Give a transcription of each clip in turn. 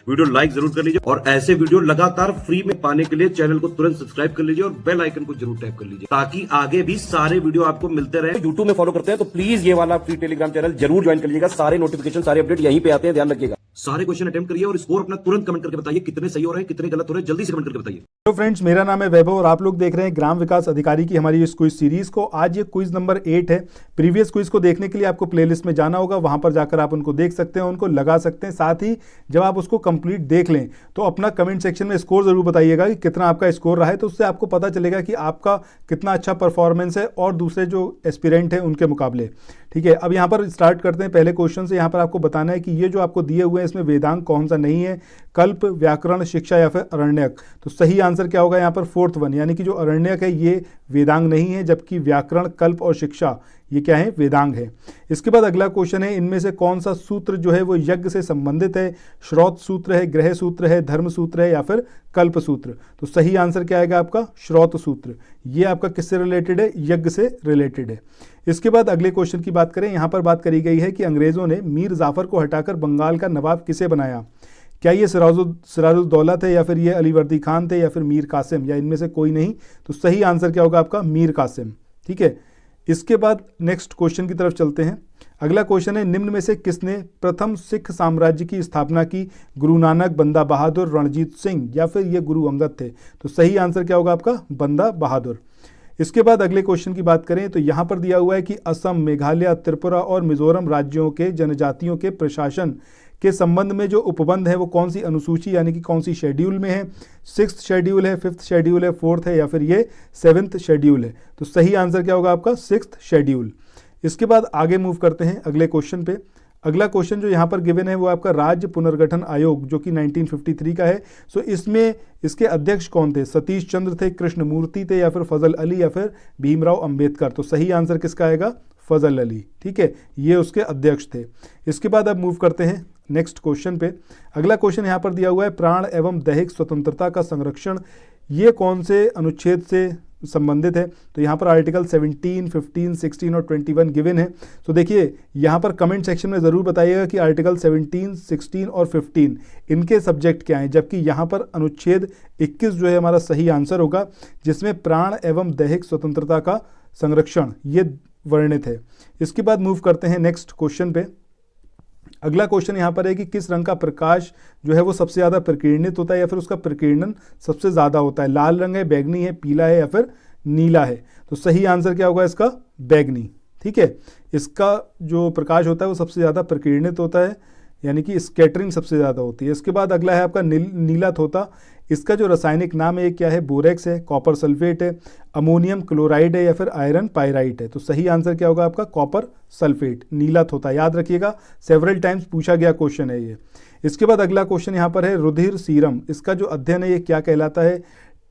Video like जरूर कर लीजिए और ऐसे वीडियो लगातार फ्री में पाने के लिए चैनल को तुरंत सब्सक्राइब कर लीजिए और बेल आइकन को जरूर टैप कर लीजिए ताकि आगे भी सारे वीडियो आपको मिलते रहे। यूट्यूब में फॉलो करते हैं तो प्लीज ये वाला फ्री टेलीग्राम चैनल जरूर ज्वाइन कर लीजिएगा। सारे नोटिफिकेशन सारे अपडेट यहीं पे आते हैं, ध्यान रखिएगा। सारे क्वेश्चन अटेम्प्ट करिए और स्कोर अपना तुरंत कमेंट करके बताइए कितने सही हो रहे हैं कितने गलत हो रहे हैं, जल्दी से कमेंट करके बताइए। तो फ्रेंड्स, मेरा नाम है वैभव और आप लोग देख रहे हैं ग्राम विकास अधिकारी की हमारी इस क्विज सीरीज को। आज ये क्विज नंबर 8 है। प्रीवियस क्विज को देखने के लिए आपको प्लेलिस्ट में जाना होगा, वहां पर जाकर आप उनको देख सकते हैं, उनको लगा सकते हैं। साथ ही जब आप उसको कंप्लीट देख लें तो अपना कमेंट सेक्शन में स्कोर जरूर बताइएगा कि कितना आपका स्कोर रहा है, तो उससे आपको पता चलेगा कि आपका कितना अच्छा परफॉर्मेंस है और दूसरे जो एस्पिरेंट है उनके मुकाबले। ठीक है, अब यहाँ पर स्टार्ट करते हैं पहले क्वेश्चन से। यहाँ पर आपको बताना है कि ये जो आपको दिए हुए हैं इसमें वेदांग कौन सा नहीं है, कल्प, व्याकरण, शिक्षा या फिर अरण्यक। तो सही आंसर क्या होगा यहाँ पर? फोर्थ वन, यानी कि जो अरण्यक है ये वेदांग नहीं है, जबकि व्याकरण, कल्प और शिक्षा ये क्या है? वेदांग है। इसके बाद अगला क्वेश्चन है, इनमें से कौन सा सूत्र जो है वो यज्ञ से संबंधित है? श्रौत सूत्र है, ग्रह सूत्र है, धर्म सूत्र है या फिर कल्प सूत्र? तो सही आंसर क्या आएगा आपका? श्रौत सूत्र। ये आपका किससे रिलेटेड है? यज्ञ से रिलेटेड है। इसके बाद अगले क्वेश्चन की बात करें, यहाँ पर बात करी गई है कि अंग्रेजों ने मीर जाफर को हटाकर बंगाल का नवाब किसे बनाया? क्या ये सिराजुद्दौला थे या फिर ये अलीवर्दी खान थे या फिर मीर कासिम या इनमें से कोई नहीं? तो सही आंसर क्या होगा आपका? मीर कासिम। ठीक है, इसके बाद नेक्स्ट क्वेश्चन की तरफ चलते हैं। अगला क्वेश्चन है, निम्न में से किसने प्रथम सिख साम्राज्य की स्थापना की? गुरु नानक, बंदा बहादुर, रणजीत सिंह या फिर ये गुरु अंगद थे? तो सही आंसर क्या होगा आपका? बंदा बहादुर। इसके बाद अगले क्वेश्चन की बात करें तो यहाँ पर दिया हुआ है कि असम, मेघालय, त्रिपुरा और मिजोरम राज्यों के जनजातियों के प्रशासन के संबंध में जो उपबंध है वो कौन सी अनुसूची यानी कि कौन सी शेड्यूल में है? 6th शेड्यूल है, 5th शेड्यूल है, 4th है या फिर ये 7th शेड्यूल है? तो सही आंसर क्या होगा आपका? 6th schedule. इसके बाद आगे मूव करते हैं अगले क्वेश्चन पे। अगला क्वेश्चन जो यहाँ पर गिवन है वो आपका राज्य पुनर्गठन आयोग जो कि 1953 का है। सो इसमें इसके अध्यक्ष कौन थे? सतीश चंद्र थे, कृष्णमूर्ति थे या फिर फजल अली या फिर भीमराव अंबेडकर? तो सही आंसर किसका आएगा? फजल अली। ठीक है, ये उसके अध्यक्ष थे। इसके बाद अब मूव करते हैं नेक्स्ट क्वेश्चन पे। अगला क्वेश्चन यहाँ पर दिया हुआ है, प्राण एवं दैहिक स्वतंत्रता का संरक्षण ये कौन से अनुच्छेद से संबंधित है? तो यहाँ पर आर्टिकल 17, 15, 16 और 21 गिवन है। तो देखिए यहाँ पर कमेंट सेक्शन में ज़रूर बताइएगा कि आर्टिकल 17, 16 और 15 इनके सब्जेक्ट क्या हैं, जबकि यहाँ पर अनुच्छेद 21 जो है हमारा सही आंसर होगा, जिसमें प्राण एवं दैहिक स्वतंत्रता का संरक्षण ये वर्णित है। इसके बाद मूव करते हैं नेक्स्ट क्वेश्चन पे। अगला क्वेश्चन यहाँ पर है कि किस रंग का प्रकाश जो है वो सबसे ज़्यादा प्रकीर्णित होता है या फिर उसका प्रकीर्णन सबसे ज़्यादा होता है? लाल रंग है, बैगनी है, पीला है या फिर नीला है? तो सही आंसर क्या होगा इसका? बैगनी। ठीक है, इसका जो प्रकाश होता है वो सबसे ज़्यादा प्रकीर्णित होता है, यानी कि स्कैटरिंग सबसे ज़्यादा होती है। इसके बाद अगला है आपका नीला तोता। इसका जो रासायनिक नाम है क्या है? बोरेक्स है, कॉपर सल्फेट है, अमोनियम क्लोराइड है या फिर आयरन पायराइट है? तो सही आंसर क्या होगा आपका? कॉपर सल्फेट, नीला तोता। याद रखिएगा, सेवरल टाइम्स पूछा गया क्वेश्चन है ये। इसके बाद अगला क्वेश्चन यहाँ पर है, रुधिर सीरम इसका जो अध्ययन है ये क्या कहलाता है?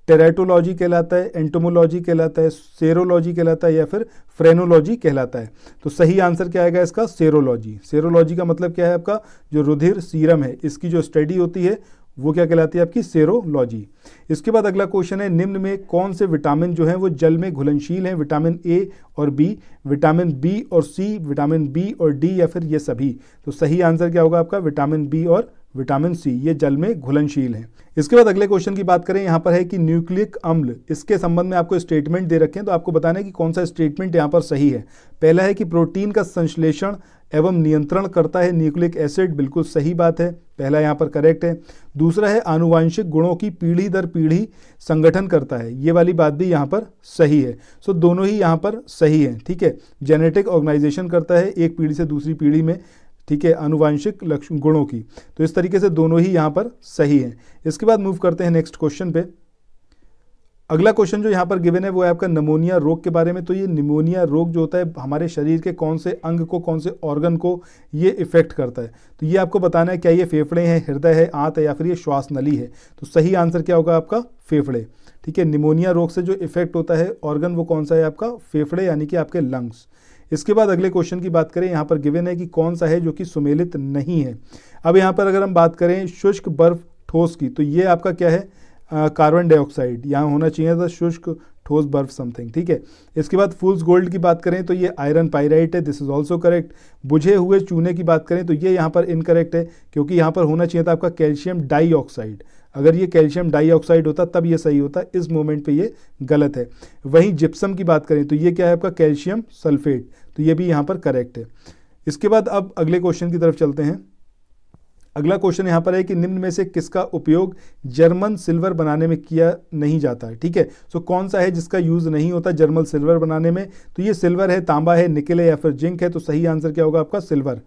टेरेटोलॉजी कहलाता है, एंटोमोलॉजी कहलाता है, सेरोलॉजी कहलाता है या फिर फ्रेनोलॉजी कहलाता है? तो सही आंसर क्या आएगा इसका? सेरोलॉजी। सेरोलॉजी का मतलब क्या है आपका? जो रुधिर सीरम है इसकी जो स्टडी होती है वो क्या कहलाती है? आपकी सेरोलॉजी। इसके बाद अगला क्वेश्चन है, निम्न में कौन से विटामिन जो हैं वो जल में घुलनशील हैं? विटामिन ए और बी, विटामिन बी और सी, विटामिन बी और डी या फिर ये सभी? तो सही आंसर क्या होगा आपका? विटामिन बी और विटामिन सी ये जल में घुलनशील हैं। इसके बाद अगले क्वेश्चन की बात करें, यहाँ पर है कि न्यूक्लिक अम्ल इसके संबंध में आपको स्टेटमेंट दे रखे हैं, तो आपको बताना है कि कौन सा स्टेटमेंट यहाँ पर सही है। पहला है कि प्रोटीन का संश्लेषण एवं नियंत्रण करता है न्यूक्लिक एसिड, बिल्कुल सही बात है, पहला यहाँ पर करेक्ट है। दूसरा है आनुवांशिक गुणों की पीढ़ी दर पीढ़ी संगठन करता है, ये वाली बात भी यहाँ पर सही है। सो दोनों ही यहाँ पर सही है। ठीक है, जेनेटिक ऑर्गेनाइजेशन करता है एक पीढ़ी से दूसरी पीढ़ी में, ठीक है, आनुवांशिक गुणों की। तो इस तरीके से दोनों ही यहाँ पर सही हैं। इसके बाद मूव करते हैं नेक्स्ट क्वेश्चन पे। अगला क्वेश्चन जो यहाँ पर गिवन है वो है आपका निमोनिया रोग के बारे में। तो ये निमोनिया रोग जो होता है हमारे शरीर के कौन से अंग को, कौन से ऑर्गन को ये इफेक्ट करता है? तो ये आपको बताना है, क्या ये फेफड़े हैं, हृदय है, आंत है या फिर ये श्वास नली है? तो सही आंसर क्या होगा आपका? फेफड़े। ठीक है, निमोनिया रोग से जो इफेक्ट होता है ऑर्गन वो कौन सा है आपका? फेफड़े, यानी कि आपके लंग्स। इसके बाद अगले क्वेश्चन की बात करें, यहाँ पर गिवन है कि कौन सा है जो कि सुमेलित नहीं है। अब यहाँ पर अगर हम बात करें शुष्क बर्फ ठोस की, तो ये आपका क्या है? Carbon dioxide. यहाँ होना चाहिए था शुष्क ठोस बर्फ समथिंग, ठीक है। इसके बाद फूल्स गोल्ड की बात करें तो ये आयरन पाइराइट है, दिस इज ऑल्सो करेक्ट। बुझे हुए चूने की बात करें तो ये यहाँ पर इनकरेक्ट है, क्योंकि यहाँ पर होना चाहिए था आपका कैल्शियम डाइऑक्साइड। अगर ये कैल्शियम डाइऑक्साइड होता तब ये सही होता, इस मोमेंट पे ये गलत है। वहीं जिप्सम की बात करें तो ये क्या है आपका कैल्शियम सल्फेट, तो ये भी यहाँ पर करेक्ट है। इसके बाद अब अगले क्वेश्चन की तरफ चलते हैं। अगला क्वेश्चन यहाँ पर है कि निम्न में से किसका उपयोग जर्मन सिल्वर बनाने में किया नहीं जाता है, ठीक है। सो कौन सा है जिसका यूज नहीं होता जर्मन सिल्वर बनाने में, तो ये सिल्वर है, तांबा है, निकेल है या फिर जिंक है। तो सही आंसर क्या होगा आपका सिल्वर।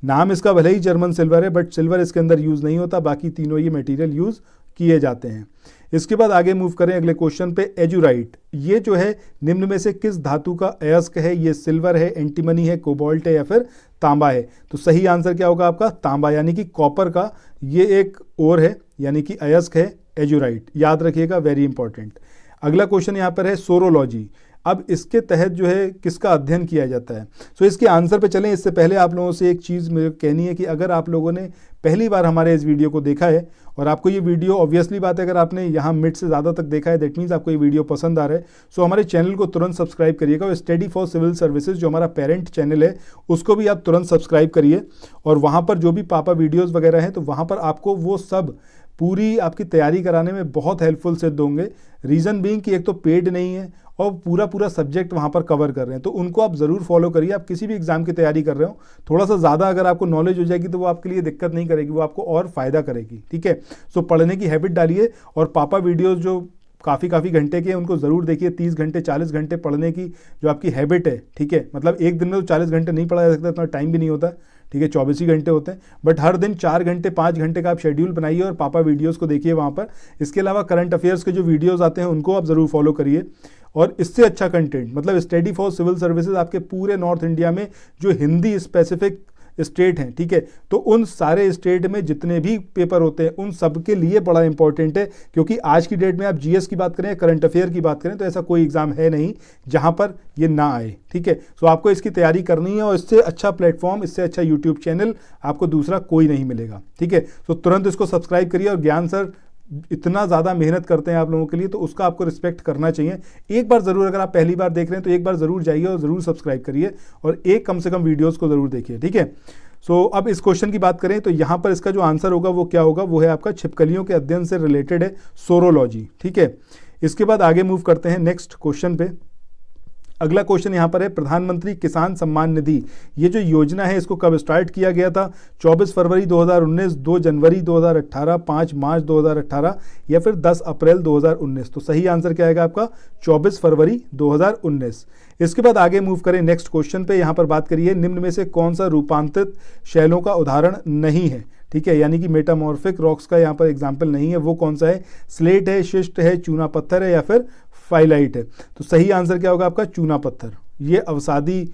नाम इसका भले ही जर्मन सिल्वर है बट सिल्वर इसके अंदर यूज नहीं होता, बाकी तीनों ये मटेरियल यूज किए जाते हैं। इसके बाद आगे मूव करें अगले क्वेश्चन पे। एजुराइट ये जो है निम्न में से किस धातु का अयस्क है, ये सिल्वर है, एंटीमनी है, कोबाल्ट है या फिर तांबा है। तो सही आंसर क्या होगा आपका तांबा, यानी कि कॉपर का ये एक ओर है, यानी कि अयस्क है एजुराइट, याद रखिएगा, वेरी इंपॉर्टेंट। अगला क्वेश्चन यहाँ पर है सोरोलॉजी। अब इसके तहत जो है किसका अध्ययन किया जाता है। सो इसके आंसर पे चलें, इससे पहले आप लोगों से एक चीज़ मुझे कहनी है कि अगर आप लोगों ने पहली बार हमारे इस वीडियो को देखा है और आपको ये वीडियो, ऑब्वियसली बात है, अगर आपने यहाँ मिड से ज़्यादा तक देखा है दैट मीन्स आपको ये वीडियो पसंद आ रहा है, सो हमारे चैनल को तुरंत सब्सक्राइब करिएगा और स्टडी फॉर सिविल सर्विसेज जो हमारा पेरेंट चैनल है उसको भी आप तुरंत सब्सक्राइब करिए। और वहाँ पर जो भी पापा वीडियोज़ वगैरह हैं तो वहाँ पर आपको वो सब पूरी आपकी तैयारी कराने में बहुत हेल्पफुल सिद्ध होंगे। रीज़न बीइंग कि एक तो पेड नहीं है और पूरा सब्जेक्ट वहाँ पर कवर कर रहे हैं, तो उनको आप ज़रूर फॉलो करिए। आप किसी भी एग्जाम की तैयारी कर रहे हो, थोड़ा सा ज़्यादा अगर आपको नॉलेज हो जाएगी तो वो आपके लिए दिक्कत नहीं करेगी, वो आपको और फ़ायदा करेगी, ठीक है। सो पढ़ने की हैबिट डालिए और पापा वीडियोज़ जो काफ़ी घंटे के हैं उनको ज़रूर देखिए। 30 घंटे 40 घंटे पढ़ने की जो आपकी हैबिट है, ठीक है, मतलब एक दिन में तो 40 घंटे नहीं पढ़ा जा सकता, इतना टाइम भी नहीं होता, ठीक है, 24 ही घंटे होते हैं, बट हर दिन 4 घंटे 5 घंटे का आप शेड्यूल बनाइए और पापा वीडियोस को देखिए वहाँ पर। इसके अलावा करंट अफेयर्स के जो वीडियोस आते हैं उनको आप ज़रूर फॉलो करिए। और इससे अच्छा कंटेंट, मतलब स्टडी फॉर सिविल सर्विसेज आपके पूरे नॉर्थ इंडिया में जो हिंदी स्पेसिफिक स्टेट हैं, ठीक है, तो उन सारे स्टेट में जितने भी पेपर होते हैं उन सब के लिए बड़ा इंपॉर्टेंट है, क्योंकि आज की डेट में आप जीएस की बात करें, करंट अफेयर की बात करें, तो ऐसा कोई एग्जाम है नहीं जहां पर ये ना आए, ठीक है। सो आपको इसकी तैयारी करनी है और इससे अच्छा प्लेटफॉर्म, इससे अच्छा यूट्यूब चैनल आपको दूसरा कोई नहीं मिलेगा, ठीक है। सो तुरंत इसको सब्सक्राइब करिए। और ज्ञान सर इतना ज़्यादा मेहनत करते हैं आप लोगों के लिए, तो उसका आपको रिस्पेक्ट करना चाहिए। एक बार ज़रूर, अगर आप पहली बार देख रहे हैं तो एक बार ज़रूर जाइए और ज़रूर सब्सक्राइब करिए और एक कम से कम वीडियोस को ज़रूर देखिए, ठीक है। सो अब इस क्वेश्चन की बात करें तो यहाँ पर इसका जो आंसर होगा वो क्या होगा, वो है आपका छिपकलियों के अध्ययन से रिलेटेड है सोरोलॉजी, ठीक है। इसके बाद आगे मूव करते हैं नेक्स्ट क्वेश्चन पे। अगला क्वेश्चन यहाँ पर है प्रधानमंत्री किसान सम्मान निधि, ये जो योजना है इसको कब स्टार्ट किया गया था। 24 फरवरी 2019, 2 जनवरी 2018, 5 मार्च 2018 या फिर 10 अप्रैल 2019। तो सही आंसर क्या आएगा आपका 24 फरवरी 2019। इसके बाद आगे मूव करें नेक्स्ट क्वेश्चन पे। यहाँ पर बात करिए निम्न में से कौन सा रूपांतरित शैलों का उदाहरण नहीं है, ठीक है, यानी कि मेटामॉर्फिक रॉक्स का यहाँ पर एग्जाम्पल नहीं है, वो कौन सा है। स्लेट है, शिस्ट है, चूना पत्थर है या फिर फाइलाइट है। तो सही आंसर क्या होगा आपका चूना पत्थर। ये अवसादी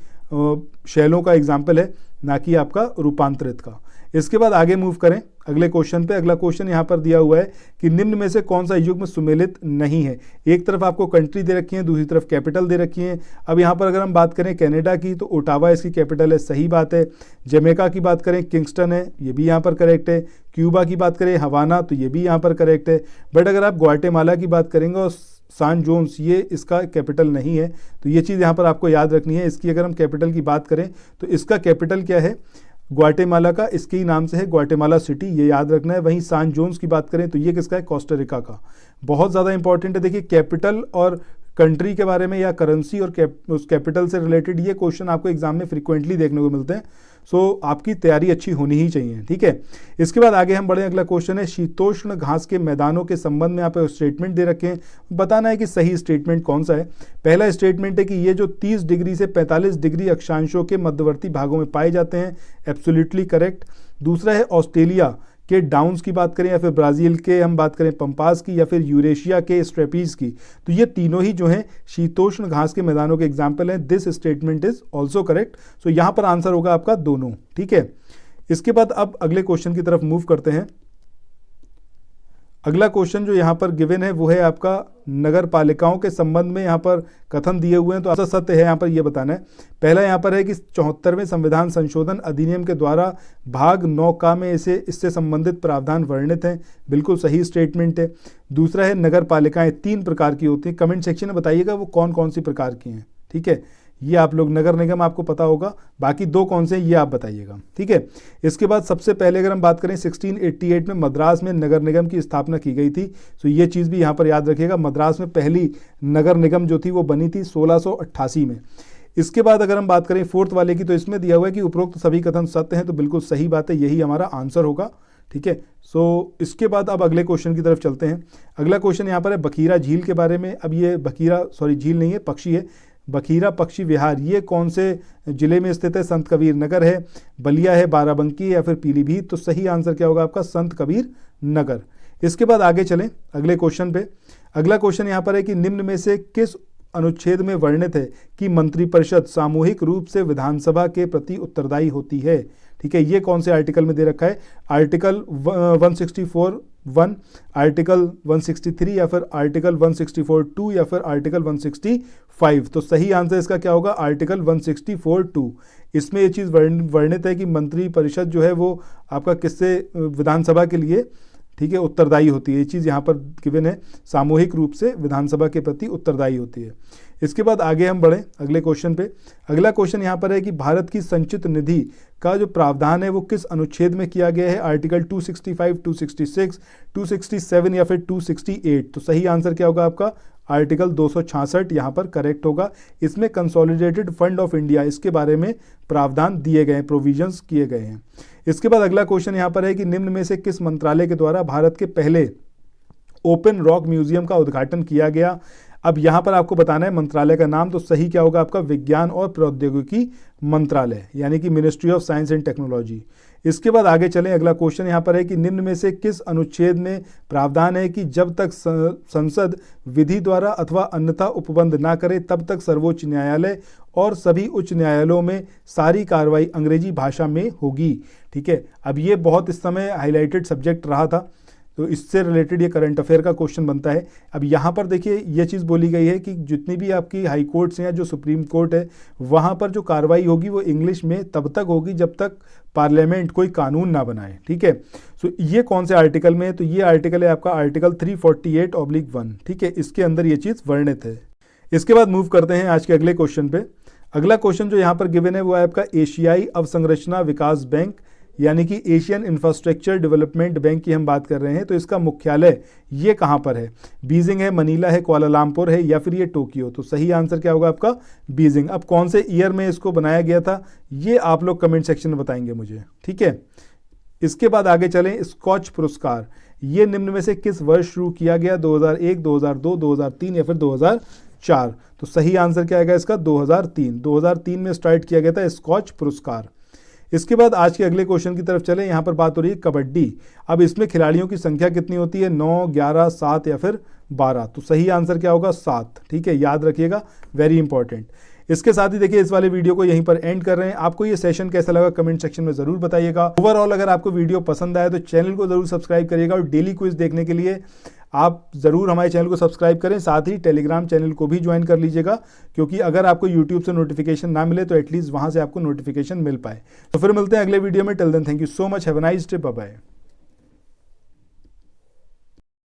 शैलों का एग्जाम्पल है, ना कि आपका रूपांतरित का। इसके बाद आगे मूव करें अगले क्वेश्चन पे। अगला क्वेश्चन यहाँ पर दिया हुआ है कि निम्न में से कौन सा युग्म सुमेलित नहीं है। एक तरफ आपको कंट्री दे रखी है, दूसरी तरफ कैपिटल दे रखी है। अब यहाँ पर अगर हम बात करें कनाडा की तो ओटावा इसकी कैपिटल है, सही बात है। जमैका की बात करें किंगस्टन है, ये भी यहाँ पर करेक्ट है। क्यूबा की बात करें हवाना, तो ये भी यहाँ पर करेक्ट है। बट अगर आप ग्वाटेमाला की बात करेंगे और सान जोन्स, ये इसका कैपिटल नहीं है, तो ये चीज़ यहाँ पर आपको याद रखनी है। इसकी अगर हम कैपिटल की बात करें तो इसका कैपिटल क्या है, ग्वाटेमाला का, इसके ही नाम से है ग्वाटेमाला सिटी, ये याद रखना है। वहीं सान जोन्स की बात करें तो ये किसका है, कोस्टा रिका का। बहुत ज़्यादा इंपॉर्टेंट है। देखिए कैपिटल और कंट्री के बारे में या करेंसी और उस कैपिटल से रिलेटेड ये क्वेश्चन आपको एग्जाम में फ्रीक्वेंटली देखने को मिलते हैं। सो आपकी तैयारी अच्छी होनी ही चाहिए, ठीक है। इसके बाद आगे हम बढ़े। अगला क्वेश्चन है शीतोष्ण घास के मैदानों के संबंध में आप स्टेटमेंट दे रखे हैं, बताना है कि सही स्टेटमेंट कौन सा है। पहला स्टेटमेंट है कि ये जो 30 डिग्री से 45 डिग्री अक्षांशों के मध्यवर्ती भागों में पाए जाते हैं, एब्सोल्युटली करेक्ट। दूसरा है ऑस्ट्रेलिया के डाउन्स की बात करें या फिर ब्राज़ील के हम बात करें पंपास की या फिर यूरेशिया के स्ट्रेपीज की, तो ये तीनों ही जो हैं शीतोष्ण घास के मैदानों के एग्जाम्पल हैं। This statement is also correct. So यहाँ पर आंसर होगा आपका दोनों, ठीक है। इसके बाद अब अगले क्वेश्चन की तरफ मूव करते हैं। अगला क्वेश्चन जो यहाँ पर गिवन है वो है आपका नगर पालिकाओं के संबंध में यहाँ पर कथन दिए हुए हैं, तो ऐसा सत्य है यहाँ पर ये बताना है। पहला यहाँ पर है कि 74वें संविधान संशोधन अधिनियम के द्वारा भाग 9 में इससे संबंधित प्रावधान वर्णित हैं, बिल्कुल सही स्टेटमेंट है। दूसरा है नगर पालिकाएं 3 प्रकार की होती हैं, कमेंट सेक्शन में बताइएगा वो कौन कौन सी प्रकार की हैं, ठीक है। ये आप लोग नगर निगम आपको पता होगा, बाकी 2 कौन से ये आप बताइएगा, ठीक है। इसके बाद सबसे पहले अगर हम बात करें 1688 में मद्रास में नगर निगम की स्थापना की गई थी, तो ये चीज़ भी यहाँ पर याद रखिएगा। मद्रास में पहली नगर निगम जो थी वो बनी थी 1688 में। इसके बाद अगर हम बात करें 4th वाले की, तो इसमें दिया हुआ है कि उपरोक्त सभी कथन सत्य हैं, तो बिल्कुल सही बात है, यही हमारा आंसर होगा, ठीक है। सो इसके बाद अब अगले क्वेश्चन की तरफ चलते हैं। अगला क्वेश्चन यहाँ पर है बखीरा झील के बारे में। अब ये झील नहीं है, पक्षी है, बखीरा पक्षी विहार, ये कौन से जिले में स्थित है? संत कबीर नगर है, बलिया है, बाराबंकी है या फिर पीलीभीत? तो सही आंसर क्या होगा आपका? संत कबीर नगर। इसके बाद आगे चलें अगले क्वेश्चन पे। अगला क्वेश्चन यहाँ पर है कि निम्न में से किस अनुच्छेद में वर्णित है कि मंत्रिपरिषद सामूहिक रूप से विधानसभा के प्रति उत्तरदायी होती है, ठीक है। ये कौन से आर्टिकल में दे रखा है? आर्टिकल 164(1), आर्टिकल 163 या फिर आर्टिकल 164(2) या फिर आर्टिकल 165? तो सही आंसर इसका क्या होगा? आर्टिकल 164(2). इसमें ये चीज़ वर्णित है कि मंत्रिपरिषद जो है वो आपका किससे विधानसभा के लिए, ठीक है, उत्तरदायी होती है। ये चीज़ यहाँ पर गिवन है, सामूहिक रूप से विधानसभा के प्रति उत्तरदायी होती है। इसके बाद आगे हम बढ़ें अगले क्वेश्चन पे। अगला क्वेश्चन यहाँ पर है कि भारत की संचित निधि का जो प्रावधान है वो किस अनुच्छेद में किया गया है? आर्टिकल 265, 266, 267 या फिर 268? तो सही आंसर क्या होगा आपका? आर्टिकल 266 यहाँ पर करेक्ट होगा। इसमें कंसोलिडेटेड फंड ऑफ इंडिया, इसके बारे में प्रावधान दिए गए हैं, प्रोविजंस किए गए हैं। इसके बाद अगला क्वेश्चन यहाँ पर है कि निम्न में से किस मंत्रालय के द्वारा भारत के पहले ओपन रॉक म्यूजियम का उद्घाटन किया गया? अब यहाँ पर आपको बताना है मंत्रालय का नाम, तो सही क्या होगा आपका? विज्ञान और प्रौद्योगिकी मंत्रालय, यानी कि ministry of science and technology. इसके बाद आगे चलें। अगला क्वेश्चन यहाँ पर है कि निम्न में से किस अनुच्छेद में प्रावधान है कि जब तक संसद विधि द्वारा अथवा अन्यथा उपबंध ना करे तब तक सर्वोच्च न्यायालय और सभी उच्च न्यायालयों में सारी कार्रवाई अंग्रेजी भाषा में होगी, ठीक है। अब ये बहुत इस समय हाईलाइटेड सब्जेक्ट रहा था, तो इससे रिलेटेड ये करंट अफेयर का क्वेश्चन बनता है। अब यहाँ पर देखिए ये चीज़ बोली गई है कि जितनी भी आपकी हाई कोर्ट्स हैं या जो सुप्रीम कोर्ट है, वहाँ पर जो कार्रवाई होगी वो इंग्लिश में तब तक होगी जब तक पार्लियामेंट कोई कानून ना बनाए, ठीक है। सो ये कौन से आर्टिकल में है? तो ये आर्टिकल है आपका आर्टिकल 348(1), ठीक है। इसके अंदर ये चीज़ वर्णित है। इसके बाद मूव करते हैं आज के अगले क्वेश्चन पे। अगला क्वेश्चन जो यहाँ पर गिवन है वो है आपका एशियाई अवसंरचना विकास बैंक, यानी कि एशियन इंफ्रास्ट्रक्चर डेवलपमेंट बैंक की हम बात कर रहे हैं। तो इसका मुख्यालय ये कहाँ पर है? बीजिंग है, मनीला है, कुआलालंपुर है या फिर ये टोक्यो? तो सही आंसर क्या होगा आपका? बीजिंग। अब कौन से ईयर में इसको बनाया गया था ये आप लोग कमेंट सेक्शन में बताएंगे मुझे, ठीक है। इसके बाद आगे चलें। स्कॉच पुरस्कार ये निम्न में से किस वर्ष शुरू किया गया? 2001, 2002, 2003 या फिर 2004? तो सही आंसर क्या आएगा इसका? 2003 में स्टार्ट किया गया था स्कॉच पुरस्कार। इसके बाद आज के अगले क्वेश्चन की तरफ चलें। यहाँ पर बात हो रही है कबड्डी। अब इसमें खिलाड़ियों की संख्या कितनी होती है? 9, 11, 7 या फिर 12? तो सही आंसर क्या होगा? 7, ठीक है, याद रखिएगा, वेरी इंपॉर्टेंट। इसके साथ ही देखिए इस वाले वीडियो को यहीं पर एंड कर रहे हैं। आपको ये सेशन कैसा लगा कमेंट सेक्शन में जरूर बताइएगा। ओवरऑल अगर आपको वीडियो पसंद आया तो चैनल को जरूर सब्सक्राइब करिएगा और डेली क्विज देखने के लिए आप ज़रूर हमारे चैनल को सब्सक्राइब करें। साथ ही टेलीग्राम चैनल को भी ज्वाइन कर लीजिएगा, क्योंकि अगर आपको यूट्यूब से नोटिफिकेशन ना मिले तो एटलीस्ट वहाँ से आपको नोटिफिकेशन मिल पाए। तो फिर मिलते हैं अगले वीडियो में। Till then thank you so much, have a nice day, bye bye.